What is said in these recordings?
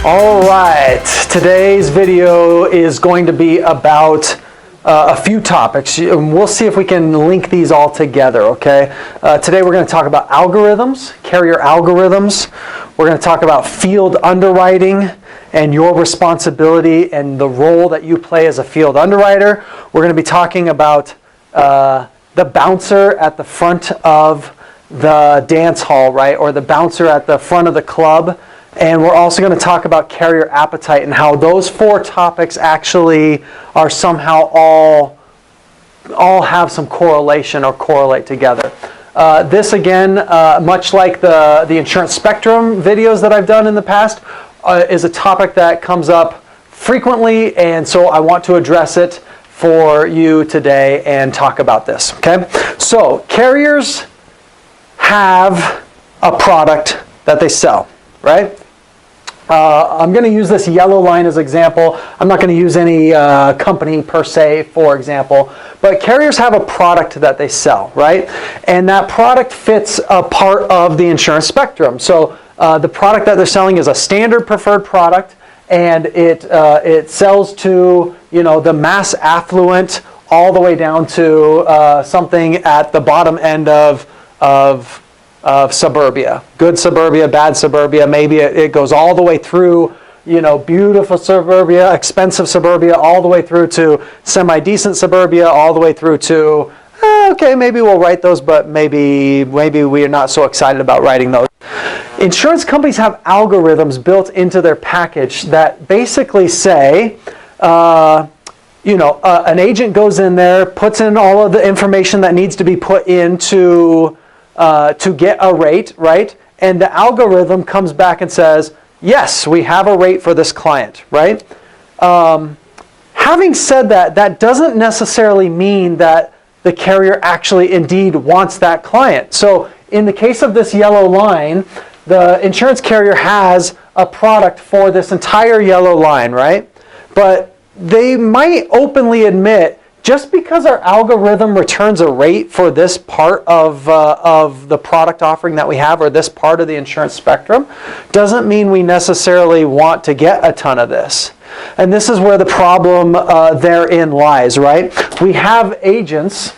All right, today's video is going to be about a few topics. We'll see if we can link these all together, okay? Today we're going to talk about algorithms, carrier algorithms. We're going to talk about field underwriting and your responsibility and the role that you play as a field underwriter. We're going to be talking about the bouncer at the front of the dance hall, right? Or the bouncer at the front of the club. And we're also going to talk about carrier appetite and how those four topics actually are somehow all have some correlation or correlate together. This again, much like the insurance spectrum videos that I've done in the past, is a topic that comes up frequently, and so I want to address it for you today and talk about this. Okay, so carriers have a product that they sell, right? I'm going to use this yellow line as example. I'm not going to use any company per se, for example. But carriers have a product that they sell, right? And that product fits a part of the insurance spectrum. So the product that they're selling is a standard preferred product, and it sells to, you know, the mass affluent all the way down to something at the bottom end of suburbia. Good suburbia, bad suburbia. Maybe it goes all the way through, you know, beautiful suburbia, expensive suburbia, all the way through to semi-decent suburbia, all the way through to, okay, maybe we'll write those, but maybe we're not so excited about writing those. Insurance companies have algorithms built into their package that basically say, an agent goes in there, puts in all of the information that needs to be put into to get a rate, right? And the algorithm comes back and says, yes, we have a rate for this client, right? Having said that, that doesn't necessarily mean that the carrier actually indeed wants that client. So in the case of this yellow line, the insurance carrier has a product for this entire yellow line, right? But they might openly admit, just because our algorithm returns a rate for this part of the product offering that we have, or this part of the insurance spectrum, doesn't mean we necessarily want to get a ton of this. And this is where the problem therein lies, right? We have agents.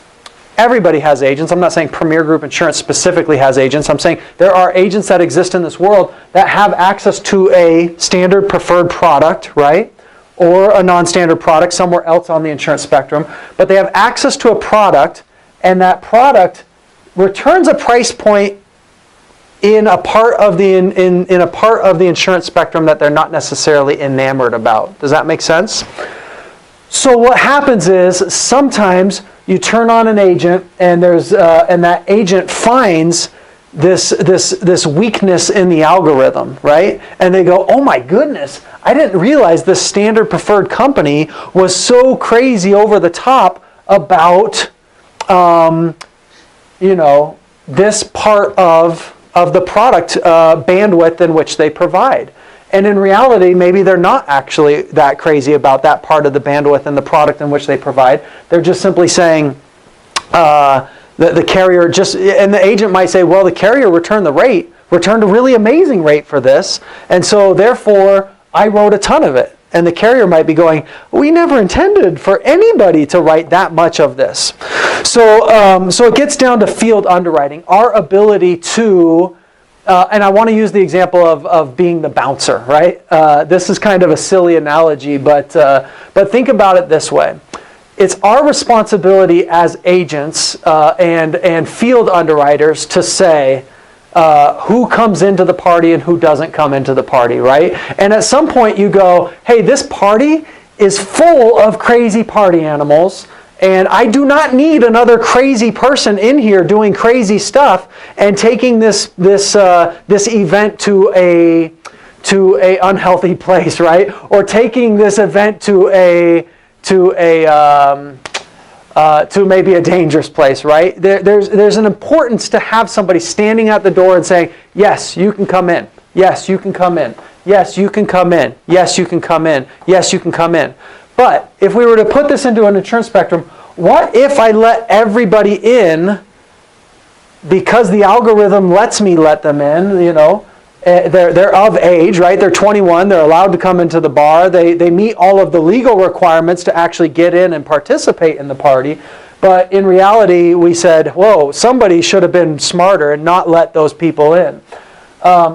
Everybody has agents. I'm not saying Premier Group Insurance specifically has agents. I'm saying there are agents that exist in this world that have access to a standard preferred product, right? Or a non-standard product somewhere else on the insurance spectrum, but they have access to a product, and that product returns a price point in a part of the in a part of the insurance spectrum that they're not necessarily enamored about. Does that make sense? So what happens is sometimes you turn on an agent, and and that agent finds this weakness in the algorithm, right? And they go, oh my goodness, I didn't realize this standard preferred company was so crazy over the top about, this part of the product bandwidth in which they provide. And in reality, maybe they're not actually that crazy about that part of the bandwidth and the product in which they provide. They're just simply saying, the carrier and the agent might say, well, the carrier returned a really amazing rate for this, and so therefore I wrote a ton of it. And the carrier might be going, we never intended for anybody to write that much of this. So it gets down to field underwriting, our ability to, and I want to use the example of being the bouncer, right? This is kind of a silly analogy, but think about it this way. It's our responsibility as agents and field underwriters to say who comes into the party and who doesn't come into the party, right? And at some point you go, hey, this party is full of crazy party animals, and I do not need another crazy person in here doing crazy stuff and taking this event to a unhealthy place, right? Or taking this event to maybe a dangerous place, right? There's an importance to have somebody standing at the door and saying, yes, you can come in. Yes, you can come in. Yes, you can come in. Yes, you can come in. Yes, you can come in. But if we were to put this into an insurance spectrum, what if I let everybody in because the algorithm lets me let them in, they're of age, right? They're 21. They're allowed to come into the bar. They meet all of the legal requirements to actually get in and participate in the party. But in reality, we said, whoa, somebody should have been smarter and not let those people in.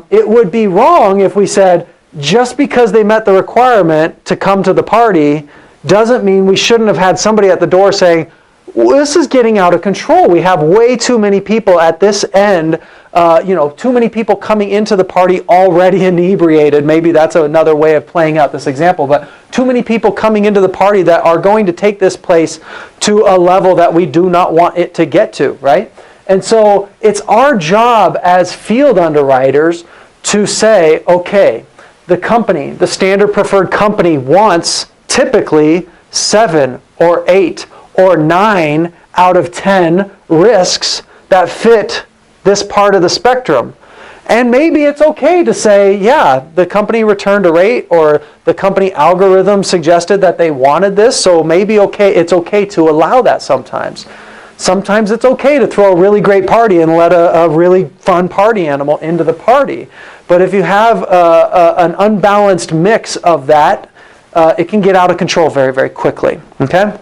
It would be wrong if we said, just because they met the requirement to come to the party doesn't mean we shouldn't have had somebody at the door saying, well, this is getting out of control. We have way too many people at this end, too many people coming into the party already inebriated. Maybe that's another way of playing out this example, but too many people coming into the party that are going to take this place to a level that we do not want it to get to, right? And so it's our job as field underwriters to say, okay, the company, the standard preferred company wants typically 7 or 8 or 9 out of 10 risks that fit this part of the spectrum. And maybe it's okay to say, yeah, the company returned a rate or the company algorithm suggested that they wanted this, so maybe it's okay to allow that sometimes. Sometimes it's okay to throw a really great party and let a really fun party animal into the party. But if you have an unbalanced mix of that, it can get out of control very, very quickly. Okay?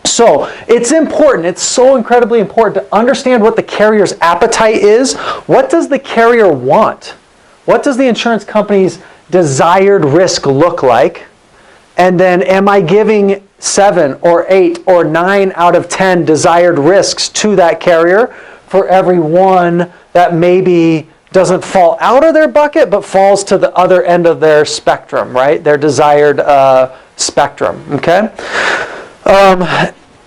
So it's important, it's so incredibly important to understand what the carrier's appetite is. What does the carrier want? What does the insurance company's desired risk look like? And then am I giving 7 or 8 or 9 out of 10 desired risks to that carrier for every one that maybe doesn't fall out of their bucket but falls to the other end of their spectrum, right? Their desired spectrum, okay?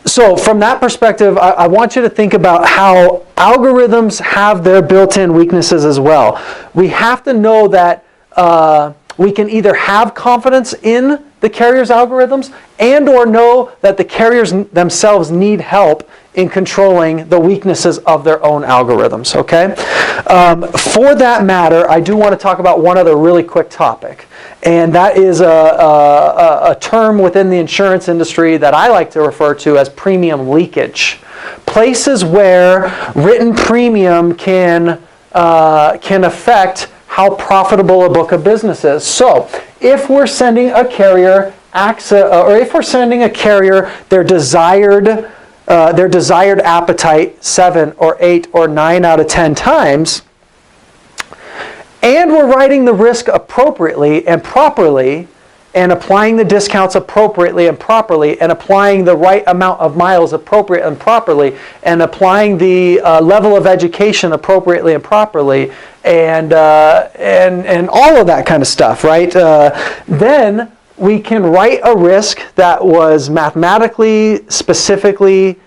So from that perspective, I want you to think about how algorithms have their built-in weaknesses as well. We have to know that we can either have confidence in the carrier's algorithms and or know that the carriers themselves need help in controlling the weaknesses of their own algorithms, okay? For that matter, I do want to talk about one other really quick topic. And that is a term within the insurance industry that I like to refer to as premium leakage. Places where written premium can affect how profitable a book of business is. So, if we're sending a carrier their desired appetite 7 or 8 or 9 out of 10 times, and we're writing the risk appropriately and properly, and applying the discounts appropriately and properly, and applying the right amount of miles appropriately and properly, and applying the level of education appropriately and properly, and all of that kind of stuff, right? Then we can write a risk that was mathematically, specifically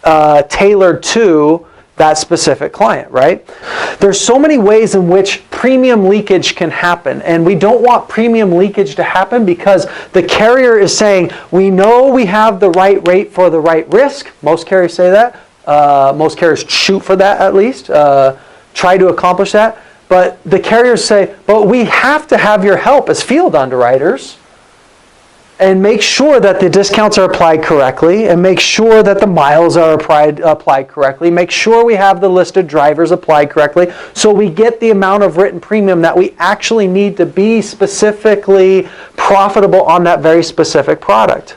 tailored to that specific client, right? There's so many ways in which premium leakage can happen, and we don't want premium leakage to happen because the carrier is saying, we know we have the right rate for the right risk. Most carriers say that. Most carriers shoot for that at least, try to accomplish that. But the carriers say, but we have to have your help as field underwriters and make sure that the discounts are applied correctly, and make sure that the miles are applied correctly, make sure we have the listed drivers applied correctly, so we get the amount of written premium that we actually need to be specifically profitable on that very specific product.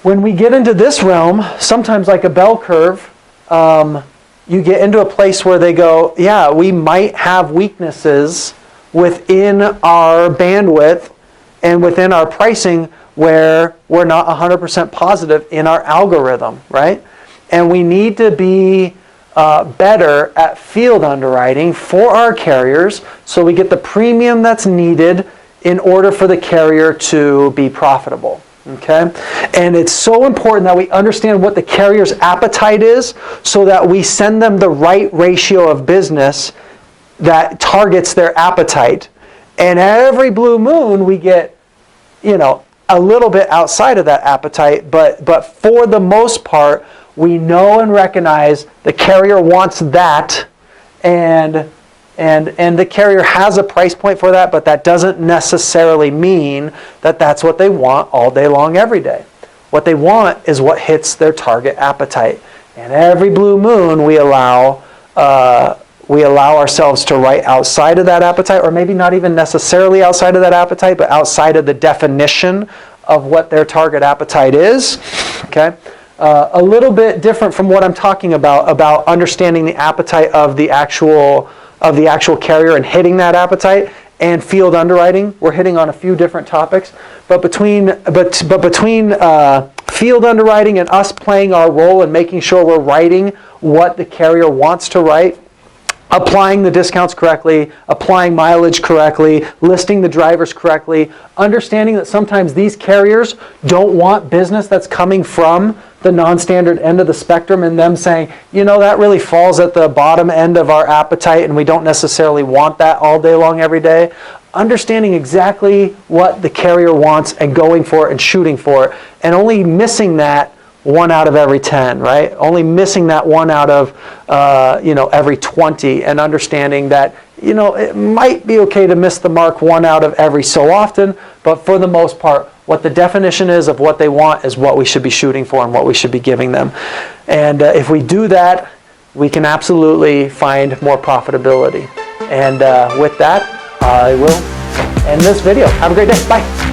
When we get into this realm, sometimes like a bell curve, you get into a place where they go, yeah, we might have weaknesses within our bandwidth and within our pricing where we're not 100% positive in our algorithm, right? And we need to be better at field underwriting for our carriers so we get the premium that's needed in order for the carrier to be profitable, okay? And it's so important that we understand what the carrier's appetite is so that we send them the right ratio of business that targets their appetite. And every blue moon, we get, a little bit outside of that appetite, but for the most part, we know and recognize the carrier wants that, and the carrier has a price point for that, but that doesn't necessarily mean that that's what they want all day long, every day. What they want is what hits their target appetite. And every blue moon, we allow we allow ourselves to write outside of that appetite, or maybe not even necessarily outside of that appetite, but outside of the definition of what their target appetite is. Okay? A little bit different from what I'm talking about understanding the appetite of the actual carrier and hitting that appetite, and field underwriting. We're hitting on a few different topics, but between field underwriting and us playing our role and making sure we're writing what the carrier wants to write, applying the discounts correctly, applying mileage correctly, listing the drivers correctly, understanding that sometimes these carriers don't want business that's coming from the non-standard end of the spectrum, and them saying, you know, that really falls at the bottom end of our appetite and we don't necessarily want that all day long every day. Understanding exactly what the carrier wants and going for it and shooting for it, and only missing that 1 out of every 10, right? Only missing that 1 out of every 20, and understanding that, you know, it might be okay to miss the mark 1 out of every so often, but for the most part, what the definition is of what they want is what we should be shooting for and what we should be giving them. And if we do that, we can absolutely find more profitability. And with that, I will end this video. Have a great day. Bye.